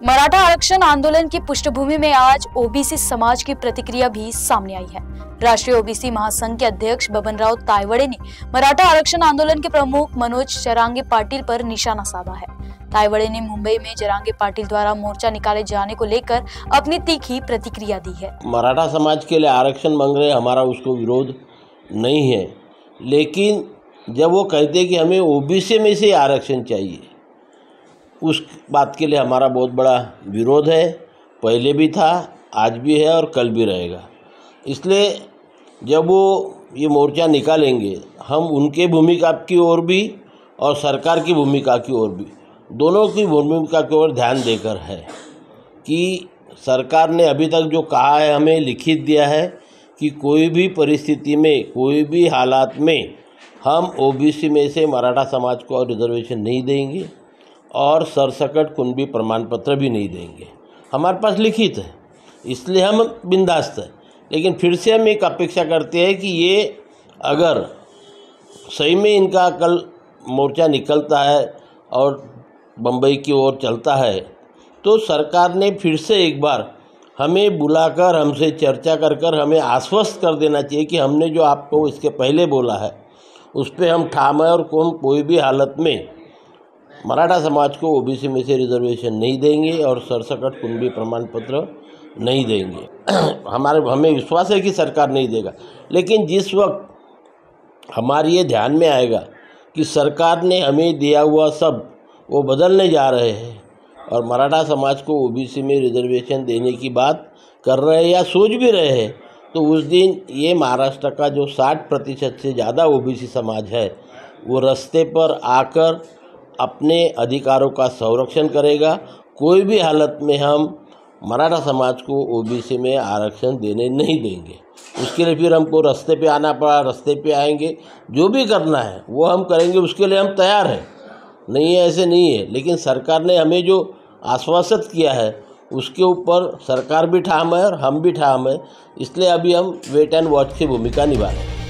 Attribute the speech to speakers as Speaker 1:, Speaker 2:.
Speaker 1: मराठा आरक्षण आंदोलन की पृष्ठभूमि में आज ओबीसी समाज की प्रतिक्रिया भी सामने आई है। राष्ट्रीय ओबीसी महासंघ के अध्यक्ष बबनराव तायवाड़े ने मराठा आरक्षण आंदोलन के प्रमुख मनोज जरांगे पाटिल पर निशाना साधा है। तायवाड़े ने मुंबई में जरांगे पाटिल द्वारा मोर्चा निकाले जाने को लेकर अपनी तीखी प्रतिक्रिया दी है।
Speaker 2: मराठा समाज के लिए आरक्षण मांग रहे, हमारा उसको विरोध नहीं है, लेकिन जब वो कहते हैं कि हमें ओबीसी में से आरक्षण चाहिए, उस बात के लिए हमारा बहुत बड़ा विरोध है। पहले भी था, आज भी है और कल भी रहेगा। इसलिए जब वो ये मोर्चा निकालेंगे, हम उनके भूमिका की ओर भी और सरकार की भूमिका की ओर भी, दोनों की भूमिका की ओर ध्यान देकर है कि सरकार ने अभी तक जो कहा है, हमें लिखित दिया है कि कोई भी परिस्थिति में, कोई भी हालात में हम ओबीसी में से मराठा समाज को और रिजर्वेशन नहीं देंगे और सरसकट कुनबी प्रमाण पत्र भी नहीं देंगे। हमारे पास लिखित है, इसलिए हम बिंदास्त हैं। लेकिन फिर से हम एक अपेक्षा करते हैं कि ये अगर सही में इनका कल मोर्चा निकलता है और बम्बई की ओर चलता है, तो सरकार ने फिर से एक बार हमें बुलाकर हमसे चर्चा कर हमें आश्वस्त कर देना चाहिए कि हमने जो आपको इसके पहले बोला है उस पर हम ठाम है और कोई भी हालत में मराठा समाज को ओबीसी में से रिजर्वेशन नहीं देंगे और सरसकट कुनबी प्रमाण पत्र नहीं देंगे। हमें विश्वास है कि सरकार नहीं देगा, लेकिन जिस वक्त हमारे ये ध्यान में आएगा कि सरकार ने हमें दिया हुआ सब वो बदलने जा रहे हैं और मराठा समाज को ओबीसी में रिजर्वेशन देने की बात कर रहे हैं या सोच भी रहे हैं, तो उस दिन ये महाराष्ट्र का जो 60% से ज़्यादा ओबीसी समाज है, वो रास्ते पर आकर अपने अधिकारों का संरक्षण करेगा। कोई भी हालत में हम मराठा समाज को ओबीसी में आरक्षण देने नहीं देंगे। उसके लिए फिर हमको रास्ते पे आना पड़ा, रास्ते पे आएंगे, जो भी करना है वो हम करेंगे, उसके लिए हम तैयार हैं। नहीं है ऐसे नहीं है, लेकिन सरकार ने हमें जो आश्वासित किया है उसके ऊपर सरकार भी ठाम है और हम भी ठाम है। इसलिए अभी हम वेट एंड वॉच की भूमिका निभा रहे हैं।